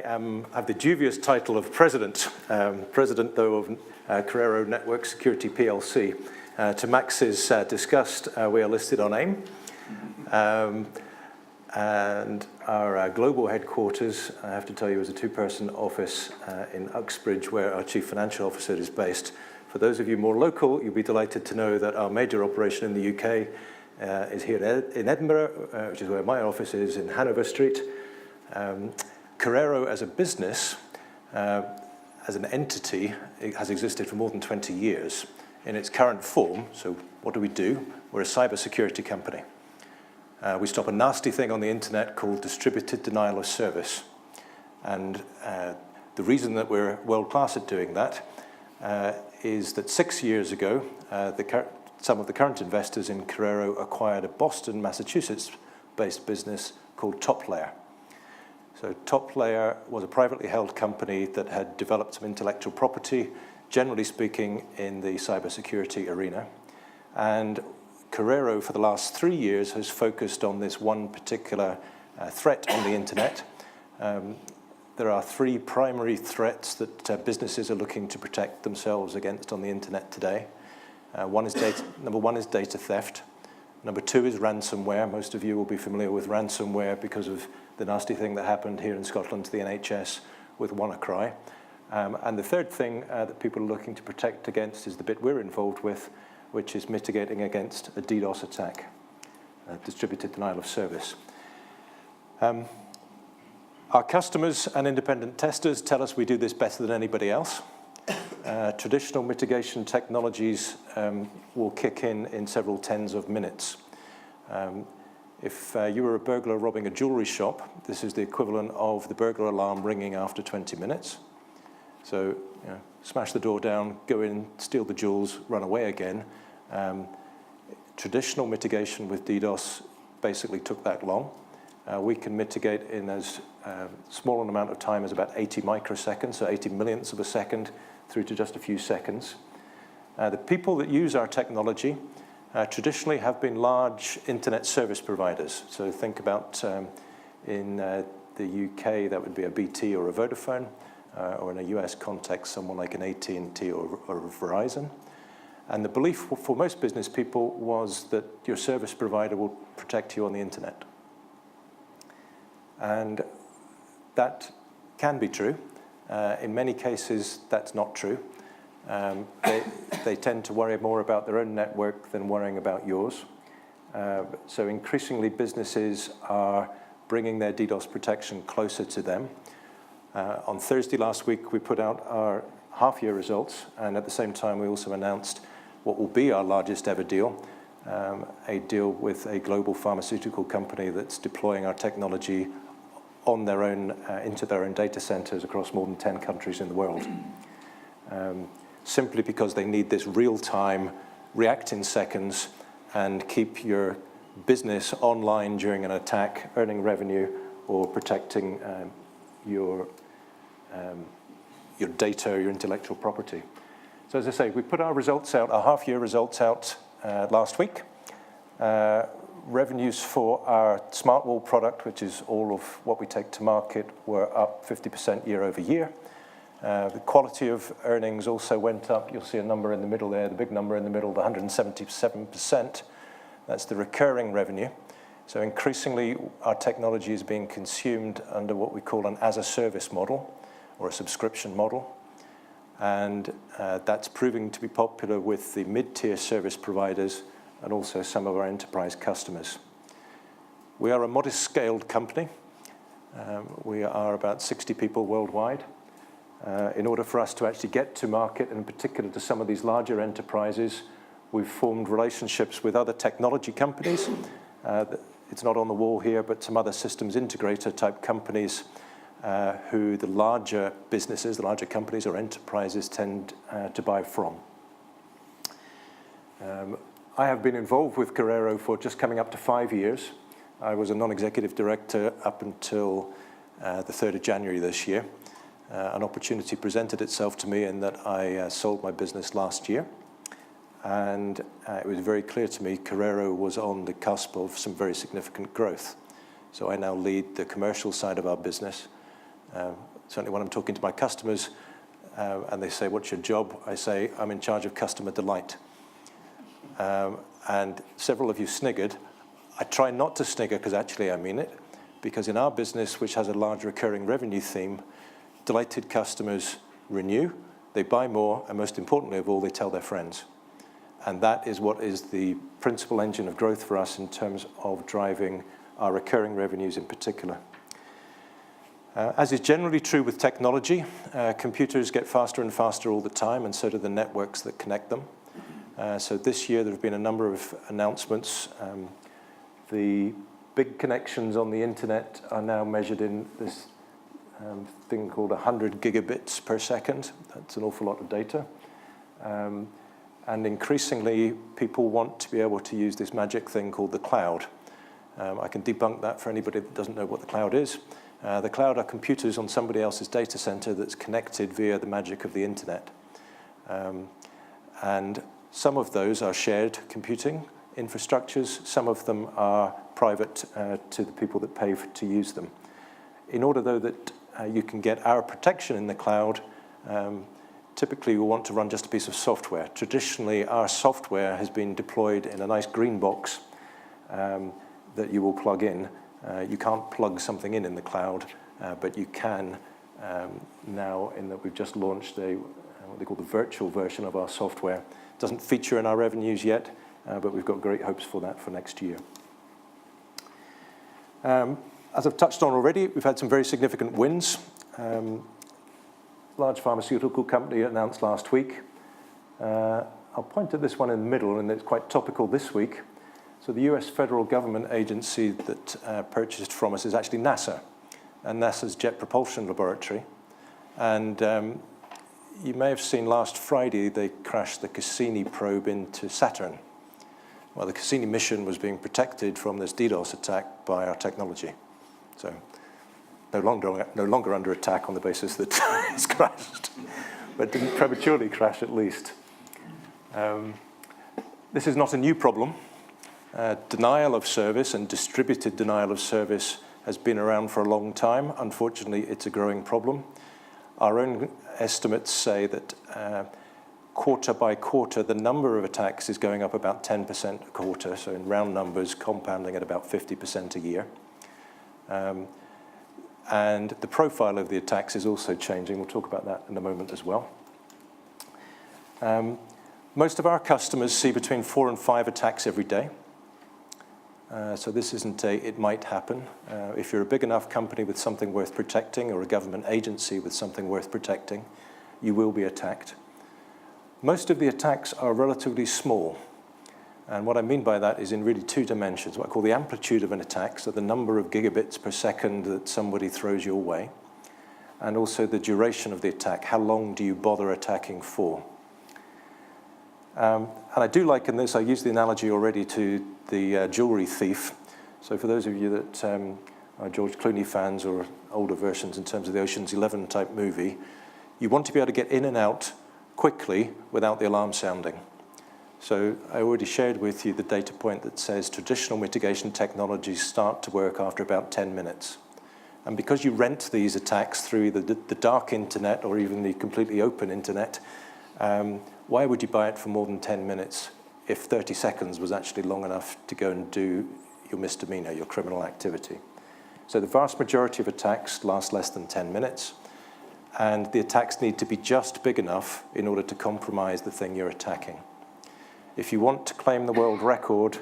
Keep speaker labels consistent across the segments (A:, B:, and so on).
A: have the dubious title of President, President though of Corero Network Security PLC. To Max's disgust, we are listed on AIM. And our global headquarters, I have to tell you, is a two-person office in Uxbridge, where our Chief Financial Officer is based. For those of you more local, you'll be delighted to know that our major operation in the UK is here in Edinburgh, which is where my office is, in Hanover Street. Corero as a business, as an entity, it has existed for more than 20 years in its current form. So what do? We're a cybersecurity company. We stop a nasty thing on the internet called distributed denial of service. And the reason that we're world-class at doing that is that 6 years ago, some of the current investors in Corero acquired a Boston, Massachusetts-based business called TopLayer. So TopLayer was a privately held company that had developed some intellectual property, generally speaking, in the cybersecurity arena. And Corero, for the last 3 years, has focused on this one particular threat on the internet. There are three primary threats that businesses are looking to protect themselves against on the internet today. Number one is data theft. Number two is ransomware. Most of you will be familiar with ransomware because of the nasty thing that happened here in Scotland to the NHS with WannaCry. And the third thing that people are looking to protect against is the bit we're involved with, which is mitigating against a DDoS attack, distributed denial of service. Our customers and independent testers tell us we do this better than anybody else. Traditional mitigation technologies will kick in several tens of minutes. If you were a burglar robbing a jewelry shop, this is the equivalent of the burglar alarm ringing after 20 minutes. So, smash the door down, go in, steal the jewels, run away again. Traditional mitigation with DDoS basically took that long. We can mitigate in as small an amount of time as about 80 microseconds, so 80 millionths of a second, through to just a few seconds. The people that use our technology traditionally have been large internet service providers. So think about in the UK, that would be a BT or a Vodafone, or in a US context, someone like an AT&T or a Verizon. And the belief for most business people was that your service provider will protect you on the internet. And that can be true. In many cases, that's not true. They tend to worry more about their own network than worrying about yours. So increasingly, businesses are bringing their DDoS protection closer to them. On Thursday last week, we put out our half-year results, and at the same time, we also announced what will be our largest ever deal, a deal with a global pharmaceutical company that's deploying our technology on their own, into their own data centers across more than 10 countries in the world. Simply because they need this real-time, react in seconds, and keep your business online during an attack, earning revenue, or protecting your data, your intellectual property. So as I say, we put our results out, our half-year results out last week. Revenues for our SmartWall product, which is all of what we take to market, were up 50% year over year. The quality of earnings also went up. You'll see a number in the middle there, the big number in the middle, the 177%. That's the recurring revenue. So increasingly, our technology is being consumed under what we call an as-a-service model or a subscription model. And that's proving to be popular with the mid-tier service providers and also some of our enterprise customers. We are a modest-scaled company. We are about 60 people worldwide. In order for us to actually get to market, and in particular to some of these larger enterprises, we've formed relationships with other technology companies. It's not on the wall here, but some other systems integrator type companies who the larger businesses, the larger companies or enterprises tend to buy from. I have been involved with Corero for just coming up to 5 years. I was a non-executive director up until the 3rd of January this year. An opportunity presented itself to me in that I sold my business last year. And it was very clear to me Corero was on the cusp of some very significant growth. So I now lead the commercial side of our business. Certainly when I'm talking to my customers and they say, what's your job? I say, I'm in charge of customer delight. And several of you sniggered. I try not to snigger because actually I mean it, because in our business, which has a large recurring revenue theme, delighted customers renew, they buy more, and most importantly of all, they tell their friends. And that is what is the principal engine of growth for us in terms of driving our recurring revenues in particular. As is generally true with technology, computers get faster and faster all the time, and so do the networks that connect them. So this year there have been a number of announcements. The big connections on the internet are now measured in this thing called 100 gigabits per second. That's an awful lot of data. And increasingly, people want to be able to use this magic thing called the cloud. I can debunk that for anybody that doesn't know what the cloud is. The cloud are computers on somebody else's data center that's connected via the magic of the internet. And some of those are shared computing infrastructures. Some of them are private to the people that pay to use them. In order, though, that you can get our protection in the cloud, typically we want to run just a piece of software. Traditionally, our software has been deployed in a nice green box that you will plug in. You can't plug something in the cloud, but you can now, in that we've just launched what they call the virtual version of our software. It doesn't feature in our revenues yet, but we've got great hopes for that for next year. As I've touched on already, we've had some very significant wins. Large pharmaceutical company announced last week. I'll point to this one in the middle, and it's quite topical this week. So the US federal government agency that purchased from us is actually NASA, and NASA's Jet Propulsion Laboratory. And you may have seen last Friday they crashed the Cassini probe into Saturn. Well, the Cassini mission was being protected from this DDoS attack by our technology. So no longer under attack on the basis that it's crashed, but didn't prematurely crash at least. This is not a new problem. Denial of service and distributed denial of service has been around for a long time. Unfortunately, it's a growing problem. Our own estimates say that quarter by quarter, the number of attacks is going up about 10% a quarter, so in round numbers, compounding at about 50% a year. And the profile of the attacks is also changing. We'll talk about that in a moment as well. Most of our customers see between 4 and 5 attacks every day. So this isn't it might happen. If you're a big enough company with something worth protecting, or a government agency with something worth protecting, you will be attacked. Most of the attacks are relatively small. And what I mean by that is in really 2 dimensions, what I call the amplitude of an attack, so the number of gigabits per second that somebody throws your way, and also the duration of the attack. How long do you bother attacking for? And I do liken this, I used the analogy already to the jewelry thief. So for those of you that are George Clooney fans or older versions in terms of the Ocean's 11 type movie, you want to be able to get in and out quickly without the alarm sounding. So I already shared with you the data point that says traditional mitigation technologies start to work after about 10 minutes. And because you rent these attacks through the dark internet or even the completely open internet, why would you buy it for more than 10 minutes if 30 seconds was actually long enough to go and do your misdemeanor, your criminal activity? So the vast majority of attacks last less than 10 minutes, and the attacks need to be just big enough in order to compromise the thing you're attacking. If you want to claim the world record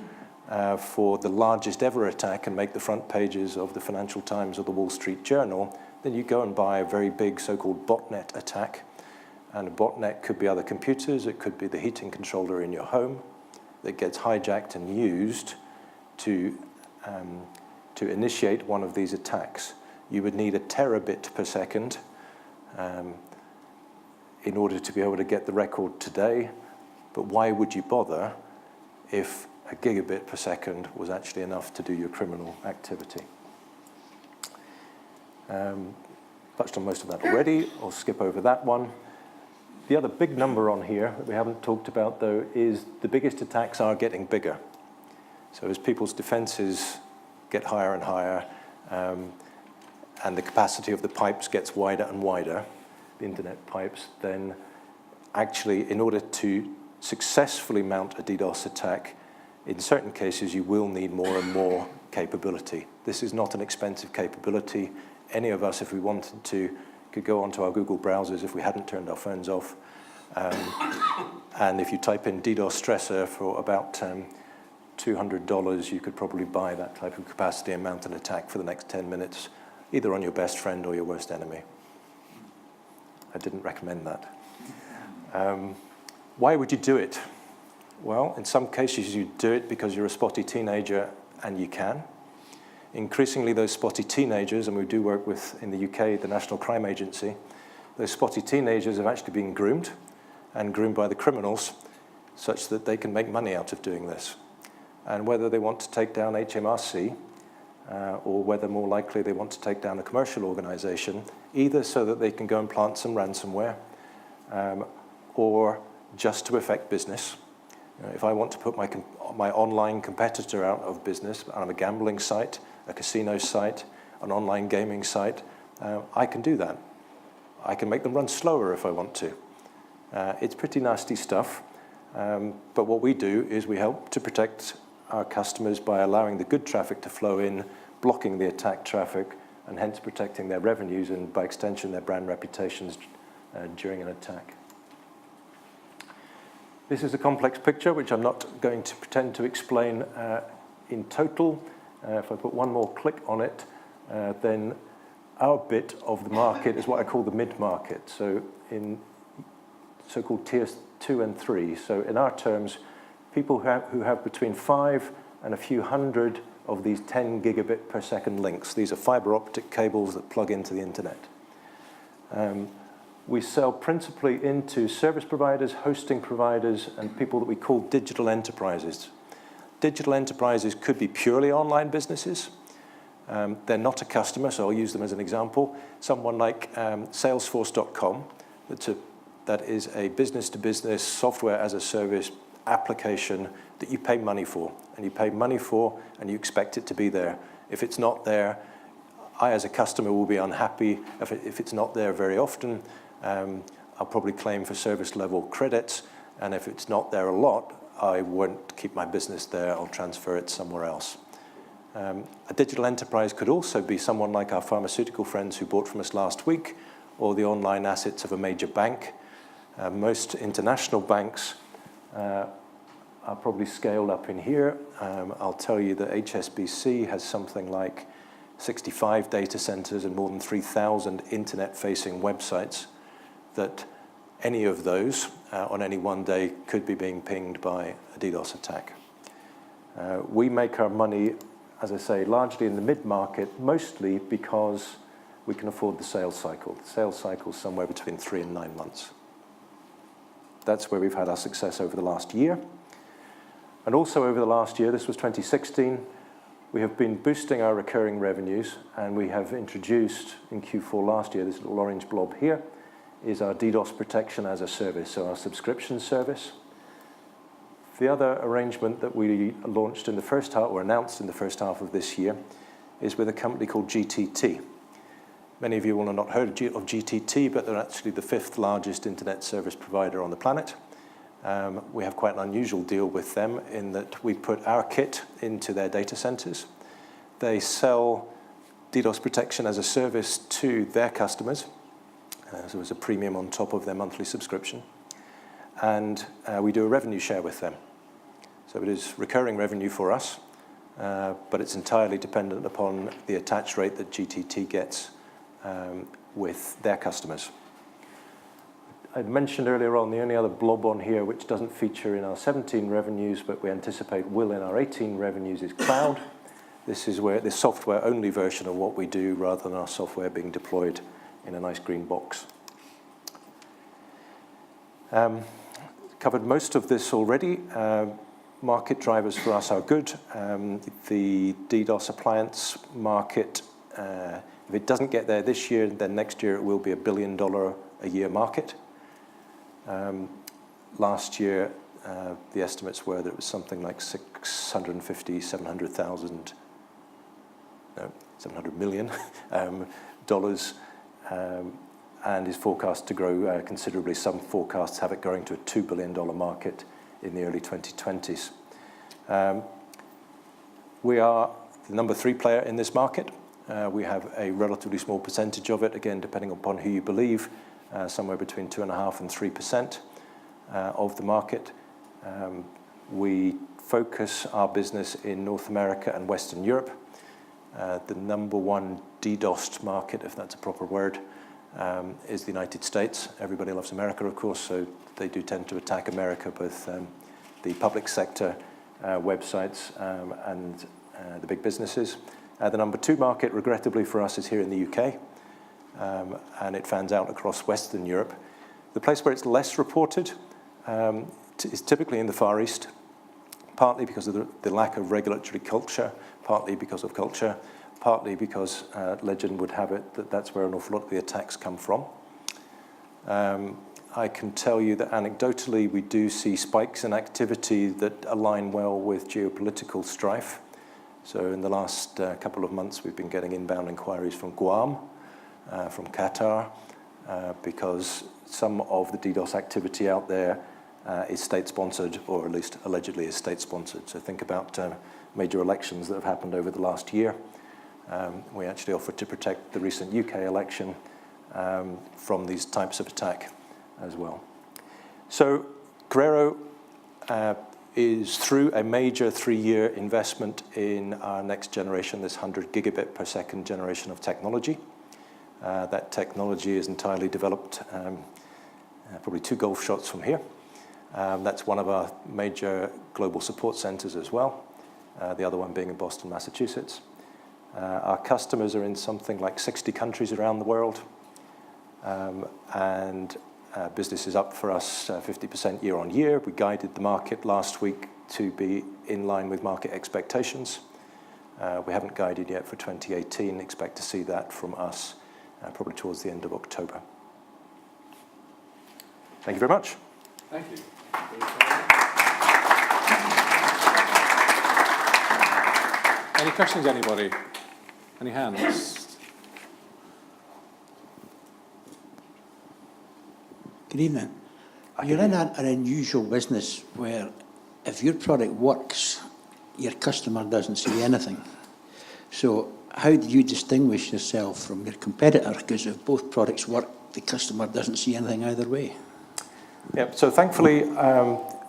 A: for the largest ever attack and make the front pages of the Financial Times or the Wall Street Journal, then you go and buy a very big so-called botnet attack. And a botnet could be other computers, it could be the heating controller in your home that gets hijacked and used to initiate one of these attacks. You would need a terabit per second in order to be able to get the record today. But why would you bother if a gigabit per second was actually enough to do your criminal activity? Touched on most of that already. I'll skip over that one. The other big number on here that we haven't talked about, though, is the biggest attacks are getting bigger. So as people's defenses get higher and higher, and the capacity of the pipes gets wider and wider, the internet pipes, then actually in order to successfully mount a DDoS attack, in certain cases you will need more and more capability. This is not an expensive capability. Any of us, if we wanted to, could go onto our Google browsers if we hadn't turned our phones off. And if you type in DDoS stressor for about $200, you could probably buy that type of capacity and mount an attack for the next 10 minutes, either on your best friend or your worst enemy. I didn't recommend that. Why would you do it? Well, in some cases you do it because you're a spotty teenager and you can. Increasingly those spotty teenagers, and we do work with, in the UK, the National Crime Agency, those spotty teenagers have actually been groomed, and groomed by the criminals, such that they can make money out of doing this. And whether they want to take down HMRC, or whether more likely they want to take down a commercial organization, either so that they can go and plant some ransomware, or just to affect business. If I want to put my online competitor out of business, I'm a gambling site, a casino site, an online gaming site, I can do that. I can make them run slower if I want to. It's pretty nasty stuff, but what we do is we help to protect our customers by allowing the good traffic to flow in, blocking the attack traffic, and hence protecting their revenues and, by extension, their brand reputations during an attack. This is a complex picture, which I'm not going to pretend to explain in total. If I put one more click on it, then our bit of the market is what I call the mid-market, so in so-called tiers 2 and 3. So in our terms, people who have between 5 and a few hundred of these 10 gigabit per second links. These are fiber optic cables that plug into the internet. We sell principally into service providers, hosting providers, and people that we call digital enterprises. Digital enterprises could be purely online businesses. They're not a customer, so I'll use them as an example. Someone like Salesforce.com, that is a business-to-business software as a service application that you pay money for. And you pay money for, and you expect it to be there. If it's not there, I as a customer will be unhappy. If it's not there very often, I'll probably claim for service level credits. And if it's not there a lot, I won't keep my business there. I'll transfer it somewhere else. A digital enterprise could also be someone like our pharmaceutical friends who bought from us last week, or the online assets of a major bank. Most international banks are probably scaled up in here. I'll tell you that HSBC has something like 65 data centers and more than 3,000 internet-facing websites that any of those on any one day could be being pinged by a DDoS attack. We make our money, as I say, largely in the mid-market, mostly because we can afford the sales cycle. The sales cycle is somewhere between 3 and 9 months. That's where we've had our success over the last year. And also over the last year, this was 2016, we have been boosting our recurring revenues, and we have introduced in Q4 last year, this little orange blob here, is our DDoS protection as a service, so our subscription service. The other arrangement that we launched in the first half, or announced in the first half of this year, is with a company called GTT. Many of you will have not heard of GTT, but they're actually the 5th largest internet service provider on the planet. We have quite an unusual deal with them in that we put our kit into their data centers. They sell DDoS protection as a service to their customers, so it's a premium on top of their monthly subscription. And we do a revenue share with them. So it is recurring revenue for us, but it's entirely dependent upon the attach rate that GTT gets with their customers. I mentioned earlier on the only other blob on here which doesn't feature in our 17 revenues, but we anticipate will in our 18 revenues, is cloud. This is where the software-only version of what we do, rather than our software being deployed in a nice green box. Covered most of this already. Market drivers for us are good. The DDoS appliance market, if it doesn't get there this year, then next year it will be $1 billion a year market. Last year, the estimates were that it was something like 700 million and is forecast to grow considerably. Some forecasts have it growing to a $2 billion market in the early 2020s. We are the number 3 player in this market. We have a relatively small percentage of it, again, depending upon who you believe, somewhere between 2.5% and 3% of the market. We focus our business in North America and Western Europe. The number 1 DDoS market, if that's a proper word, is the United States. Everybody loves America, of course, so they do tend to attack America, both the public sector, websites, and the big businesses. The number 2 market, regrettably for us, is here in the UK, and it fans out across Western Europe. The place where it's less reported is typically in the Far East, partly because of the lack of regulatory culture, partly because of culture, partly because legend would have it that that's where an awful lot of the attacks come from. I can tell you that anecdotally we do see spikes in activity that align well with geopolitical strife. So in the last couple of months we've been getting inbound inquiries from Guam, from Qatar, because some of the DDoS activity out there is state-sponsored, or at least allegedly is state-sponsored. So think about major elections that have happened over the last year. We actually offered to protect the recent UK election from these types of attack as well. So Corero is through a major 3-year investment in our next generation, this 100 gigabit per second generation of technology. That technology is entirely developed probably 2 golf shots from here. That's one of our major global support centers as well, the other one being in Boston, Massachusetts. Our customers are in something like 60 countries around the world, and business is up for us 50% year on year. We guided the market last week to be in line with market expectations. We haven't guided yet for 2018. Expect to see that from us probably towards the end of October. Thank you very much.
B: Thank you. Any questions, anybody? Any hands?
C: Good evening. You're in an unusual business where if your product works, your customer doesn't see anything. So how do you distinguish yourself from your competitor? Because if both products work, the customer doesn't see anything either way.
A: Yeah, so thankfully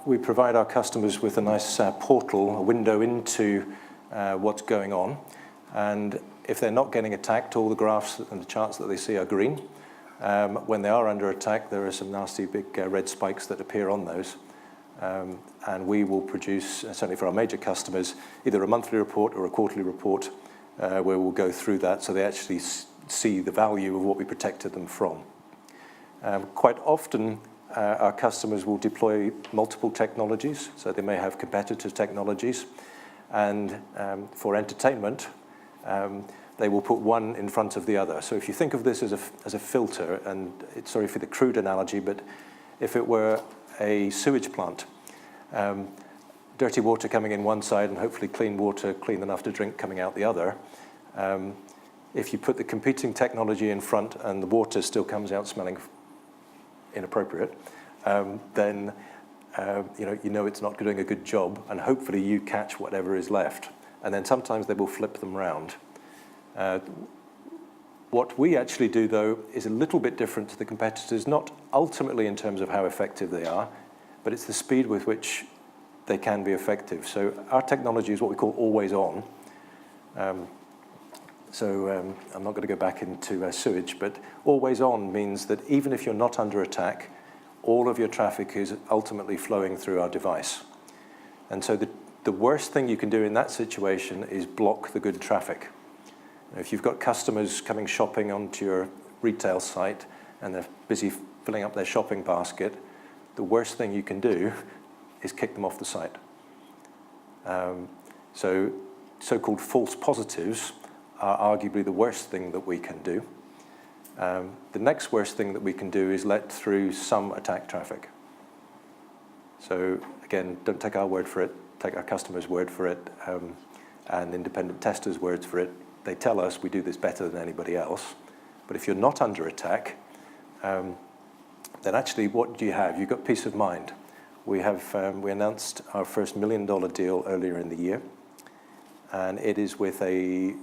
A: we provide our customers with a nice portal, a window into what's going on. And if they're not getting attacked, all the graphs and the charts that they see are green. When they are under attack, there are some nasty big red spikes that appear on those. And we will produce, certainly for our major customers, either a monthly report or a quarterly report where we'll go through that so they actually see the value of what we protected them from. Quite often, our customers will deploy multiple technologies, so they may have competitive technologies. And for entertainment, they will put one in front of the other. So if you think of this as a filter, and sorry for the crude analogy, but if it were a sewage plant, dirty water coming in one side and hopefully clean water, clean enough to drink, coming out the other, if you put the competing technology in front and the water still comes out smelling inappropriate, then you know it's not doing a good job, and hopefully you catch whatever is left. And then sometimes they will flip them round. What we actually do, though, is a little bit different to the competitors, not ultimately in terms of how effective they are, but it's the speed with which they can be effective. So our technology is what we call always on. I'm not going to go back into sewage, but always on means that even if you're not under attack, all of your traffic is ultimately flowing through our device. And so the worst thing you can do in that situation is block the good traffic. If you've got customers coming shopping onto your retail site and they're busy filling up their shopping basket, the worst thing you can do is kick them off the site. So-called false positives are arguably the worst thing that we can do. The next worst thing that we can do is let through some attack traffic. So again, don't take our word for it, take our customers' word for it, and independent testers' words for it. They tell us we do this better than anybody else. But if you're not under attack, then actually what do you have? You've got peace of mind. We announced our first $1 million deal earlier in the year, and it is with a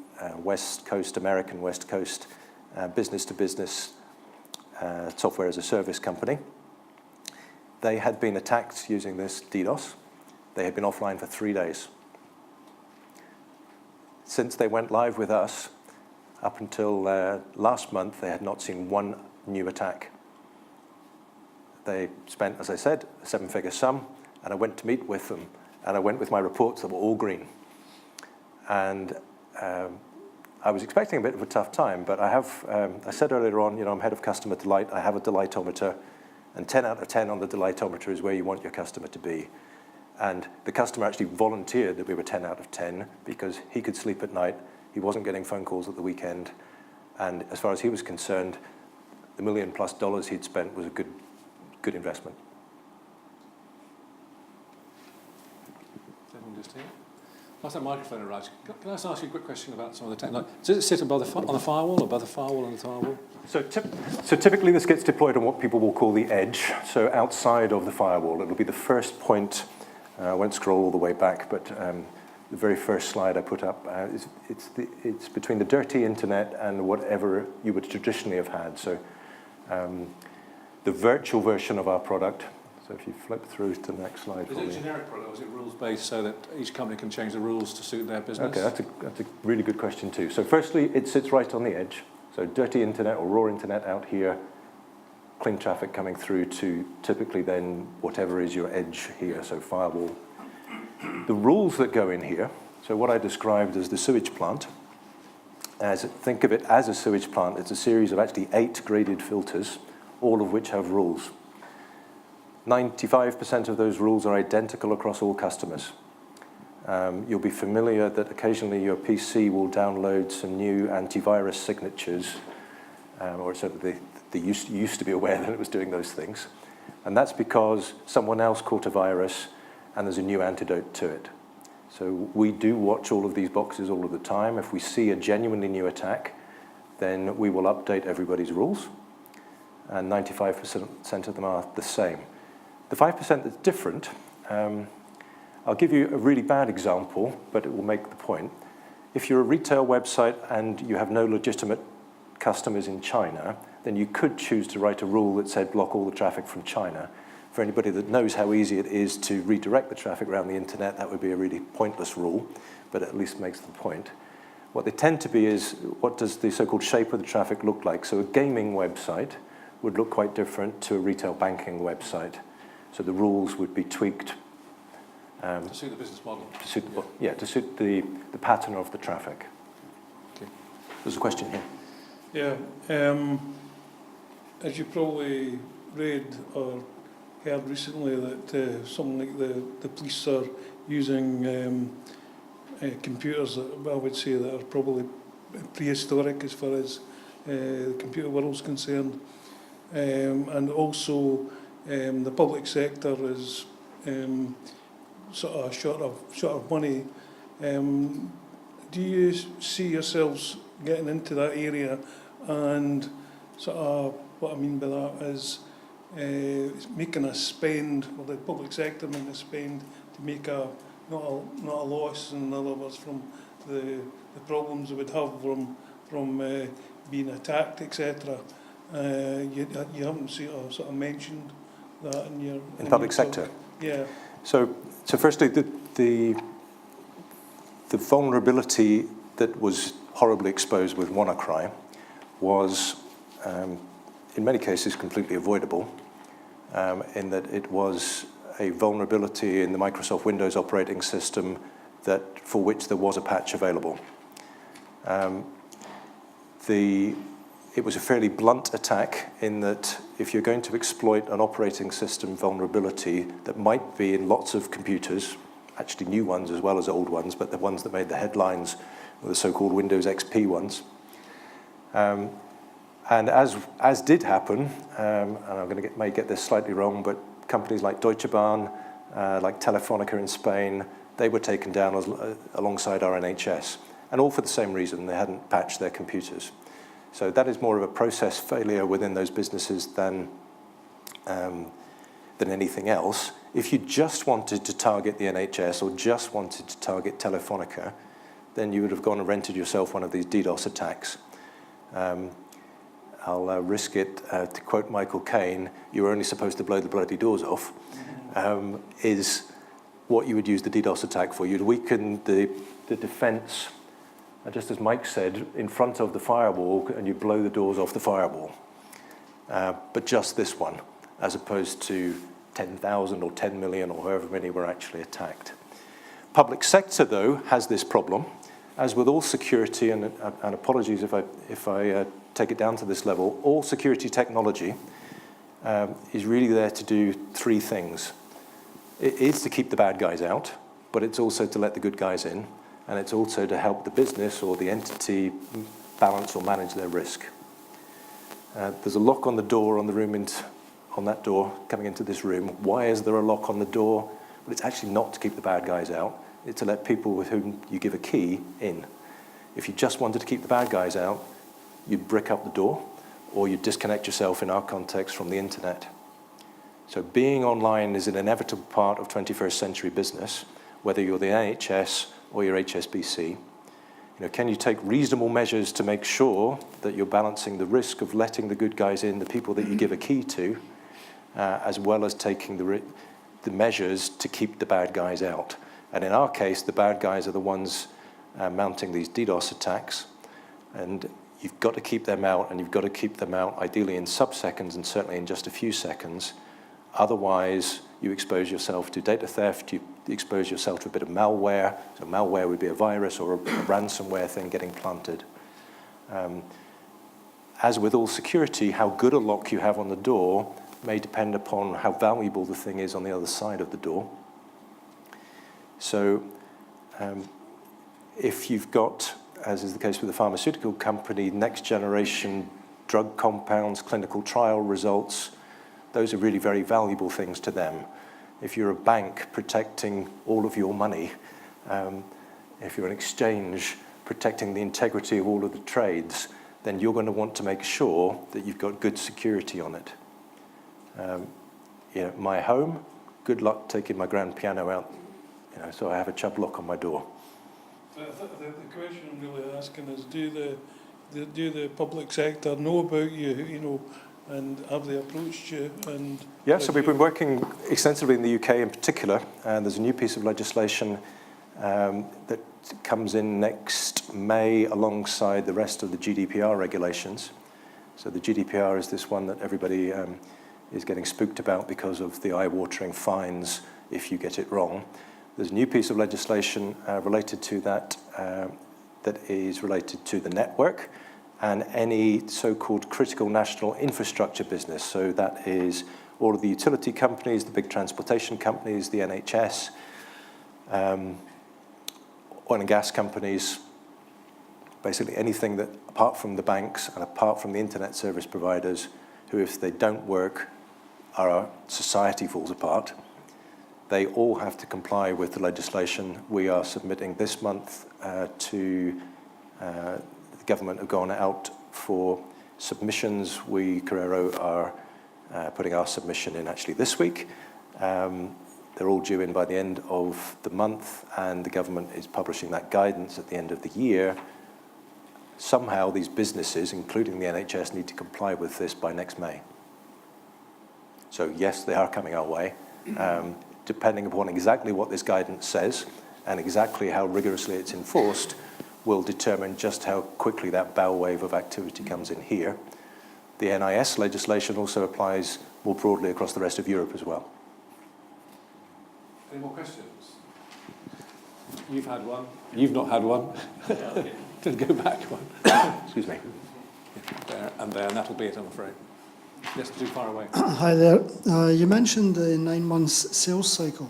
A: American West Coast business-to-business software as a service company. They had been attacked using this DDoS. They had been offline for 3 days. Since they went live with us, up until last month, they had not seen one new attack. They spent, as I said, a 7-figure sum, and I went to meet with them, and I went with my reports that were all green. And I was expecting a bit of a tough time, but I said earlier on, I'm head of customer delight, I have a delightometer, and 10 out of 10 on the delightometer is where you want your customer to be. And the customer actually volunteered that we were 10 out of 10 because he could sleep at night, he wasn't getting phone calls at the weekend, and as far as he was concerned, the $1 million+ he'd spent was a good investment.
B: Just here. Whilst that microphone arrives, can I just ask you a quick question about some of the technology? Does it sit above on the firewall, or above the firewall on the firewall?
A: So typically this gets deployed on what people will call the edge, so outside of the firewall. It'll be the first point. I won't scroll all the way back, but the very first slide I put up, it's between the dirty internet and whatever you would traditionally have had. So the virtual version of our product, so if you flip through to the next slide.
B: Is it a generic product, or is it rules-based so that each company can change the rules to suit their business?
A: Okay, that's a really good question too. So firstly, it sits right on the edge. So dirty internet or raw internet out here, clean traffic coming through to typically then whatever is your edge here, so firewall. The rules that go in here, so what I described as the sewage plant, think of it as a sewage plant. It's a series of actually 8 graded filters, all of which have rules. 95% of those rules are identical across all customers. You'll be familiar that occasionally your PC will download some new antivirus signatures, or certainly they used to be aware that it was doing those things. And that's because someone else caught a virus and there's a new antidote to it. So we do watch all of these boxes all of the time. If we see a genuinely new attack, then we will update everybody's rules, and 95% of them are the same. The 5% that's different, I'll give you a really bad example, but it will make the point. If you're a retail website and you have no legitimate customers in China, then you could choose to write a rule that said block all the traffic from China. For anybody that knows how easy it is to redirect the traffic around the internet, that would be a really pointless rule, but at least makes the point. What they tend to be is, what does the so-called shape of the traffic look like? So a gaming website would look quite different to a retail banking website. So the rules would be tweaked
B: to suit the business model.
A: To suit the pattern of the traffic.
B: Okay.
A: There's a question here.
D: Yeah. As you probably read or heard recently, that something like the police are using computers that I would say that are probably prehistoric as far as the computer world's concerned, and also the public sector is sort of short of money. Do you see yourselves getting into that area? And sort of what I mean by that is making a spend, or the public sector making a spend to make not a loss, in other words, from the problems it would have from being attacked, etc. You haven't sort of mentioned that in your
A: public sector.
D: Yeah.
A: So firstly, the vulnerability that was horribly exposed with WannaCry was, in many cases, completely avoidable, in that it was a vulnerability in the Microsoft Windows operating system for which there was a patch available. It was a fairly blunt attack in that if you're going to exploit an operating system vulnerability that might be in lots of computers, actually new ones as well as old ones, but the ones that made the headlines were the so-called Windows XP ones. And as did happen, and I'm may get this slightly wrong, but companies like Deutsche Bahn, like Telefonica in Spain, they were taken down alongside our NHS, and all for the same reason: they hadn't patched their computers. So that is more of a process failure within those businesses than anything else. If you just wanted to target the NHS or just wanted to target Telefonica, then you would have gone and rented yourself one of these DDoS attacks. I'll risk it to quote Michael Caine, "You were only supposed to blow the bloody doors off," is what you would use the DDoS attack for. You'd weaken the defense, just as Mike said, in front of the firewall, and you blow the doors off the firewall. But just this one, as opposed to 10,000 or 10 million or however many were actually attacked. Public sector, though, has this problem. As with all security, and apologies if I take it down to this level, all security technology is really there to do three things. It is to keep the bad guys out, but it's also to let the good guys in, and it's also to help the business or the entity balance or manage their risk. There's a lock on the door on the room, on that door coming into this room. Why is there a lock on the door? Well, it's actually not to keep the bad guys out. It's to let people with whom you give a key in. If you just wanted to keep the bad guys out, you'd brick up the door, or you'd disconnect yourself, in our context, from the internet. So being online is an inevitable part of 21st century business, whether you're the NHS or you're HSBC. Can you take reasonable measures to make sure that you're balancing the risk of letting the good guys in, the people that you give a key to, as well as taking the measures to keep the bad guys out? And in our case, the bad guys are the ones mounting these DDoS attacks, and you've got to keep them out, and you've got to keep them out ideally in sub-seconds and certainly in just a few seconds. Otherwise, you expose yourself to data theft, you expose yourself to a bit of malware. So malware would be a virus or a ransomware thing getting planted. As with all security, how good a lock you have on the door may depend upon how valuable the thing is on the other side of the door. So if you've got, as is the case with the pharmaceutical company, next generation drug compounds, clinical trial results, those are really very valuable things to them. If you're a bank protecting all of your money, if you're an exchange protecting the integrity of all of the trades, then you're going to want to make sure that you've got good security on it. My home, good luck taking my grand piano out, so I have a Chubb lock on my door.
D: The question I'm really asking is, do the public sector know about you, and have they approached you? And
A: yeah, so we've been working extensively in the UK in particular, and there's a new piece of legislation that comes in next May alongside the rest of the GDPR regulations. So the GDPR is this one that everybody is getting spooked about because of the eye-watering fines if you get it wrong. There's a new piece of legislation related to that that is related to the network and any so-called critical national infrastructure business. So that is all of the utility companies, the big transportation companies, the NHS, oil and gas companies, basically anything that, apart from the banks and apart from the internet service providers, who, if they don't work, our society falls apart. They all have to comply with the legislation. We are submitting this month to the government have gone out for submissions. We, Corero, are putting our submission in actually this week. They're all due in by the end of the month, and the government is publishing that guidance at the end of the year. Somehow these businesses, including the NHS, need to comply with this by next May. So yes, they are coming our way. Depending upon exactly what this guidance says and exactly how rigorously it's enforced, will determine just how quickly that bow wave of activity comes in here. The NIS legislation also applies more broadly across the rest of Europe as well.
B: Any more questions? You've had one. You've not had one. To go back one. Excuse me. There and there, and that'll be it, I'm afraid. Yes, too far away.
E: Hi there. You mentioned the 9 months sales cycle.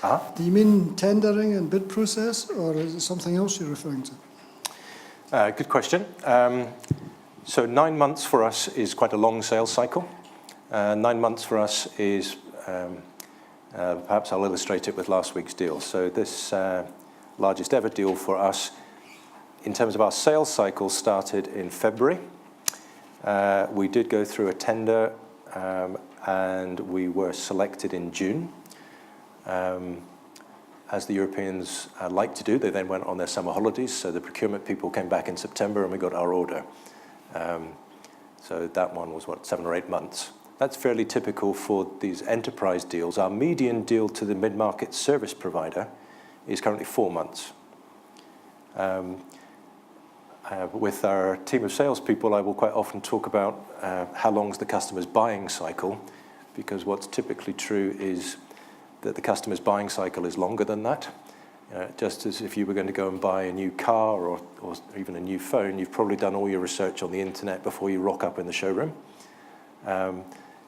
A: Uh-huh.
E: Do you mean tendering and bid process, or is it something else you're referring to?
A: Good question. So 9 months for us is quite a long sales cycle. 9 months for us is, perhaps I'll illustrate it with last week's deal. So this largest ever deal for us, in terms of our sales cycle, started in February. We did go through a tender, and we were selected in June. As the Europeans like to do, they then went on their summer holidays, so the procurement people came back in September and we got our order. So that one was, 7 or 8 months. That's fairly typical for these enterprise deals. Our median deal to the mid-market service provider is currently 4 months. With our team of salespeople, I will quite often talk about how long is the customer's buying cycle, because what's typically true is that the customer's buying cycle is longer than that. Just as if you were going to go and buy a new car or even a new phone, you've probably done all your research on the internet before you rock up in the showroom.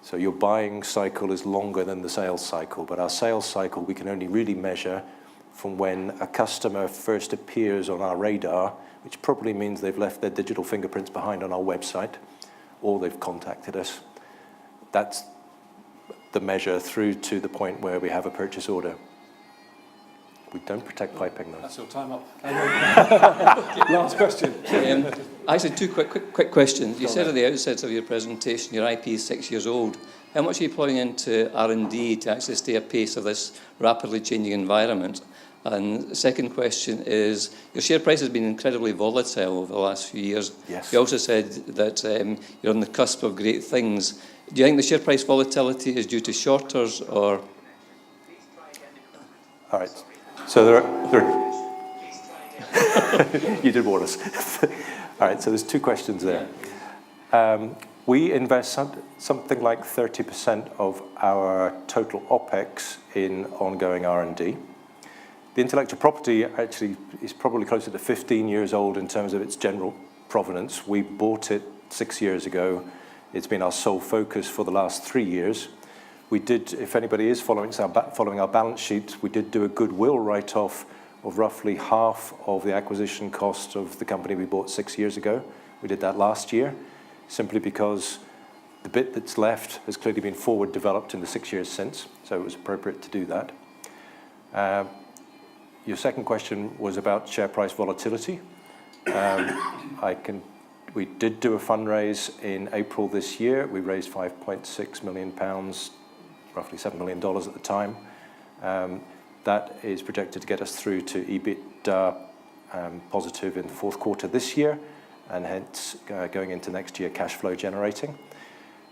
A: So your buying cycle is longer than the sales cycle, but our sales cycle we can only really measure from when a customer first appears on our radar, which probably means they've left their digital fingerprints behind on our website, or they've contacted us. That's the measure through to the point where we have a purchase order. We don't protect piping, though.
B: That's your time up. Last question.
F: Actually, two quick questions. You said at the outset of your presentation your IP is 6 years old. How much are you putting into R&D to actually stay apace of this rapidly changing environment? And the second question is, your share price has been incredibly volatile over the last few years.
A: Yes.
F: You also said that you're on the cusp of great things. Do you think the share price volatility is due to shorters or?
A: All right. So there are you did warn us. All right, so there's 2 questions there. We invest something like 30% of our total OPEX in ongoing R&D. The intellectual property actually is probably closer to 15 years old in terms of its general provenance. We bought it 6 years ago. It's been our sole focus for the last 3 years. We did, if anybody is following our balance sheet, we did do a goodwill write-off of roughly half of the acquisition cost of the company we bought 6 years ago. We did that last year, simply because the bit that's left has clearly been forward developed in the 6 years since, so it was appropriate to do that. Your second question was about share price volatility. We did do a fundraise in April this year. We raised £5.6 million, roughly $7 million at the time. That is projected to get us through to EBITDA positive in the 4th quarter this year, and hence going into next year cash flow generating.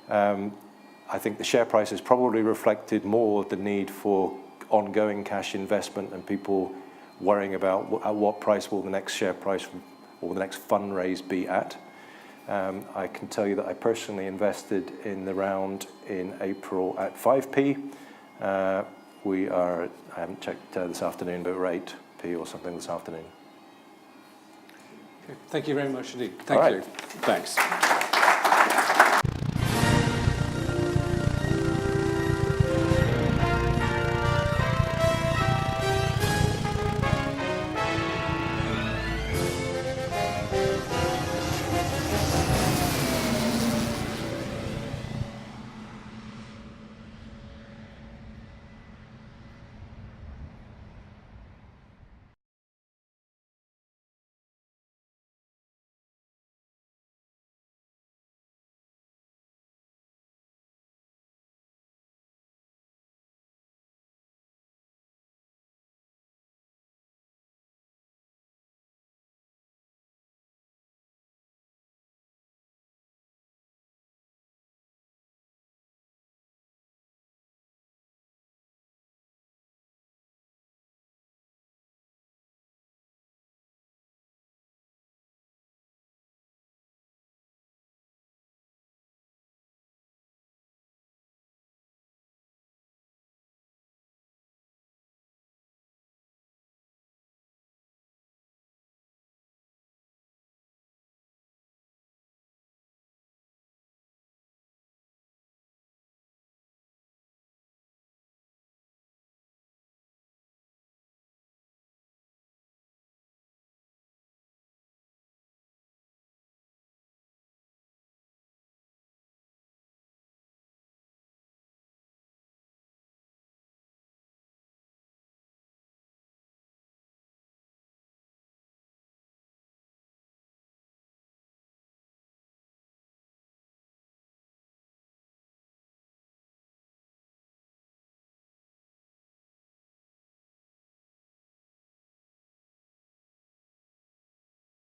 A: I think the share price has probably reflected more the need for ongoing cash investment and people worrying about at what price will the next share price or the next fundraise be at. I can tell you that I personally invested in the round in April at 5p. I haven't checked this afternoon, but we're 8p or something this afternoon.
B: Okay. Thank you very much indeed. Thank you. Thanks.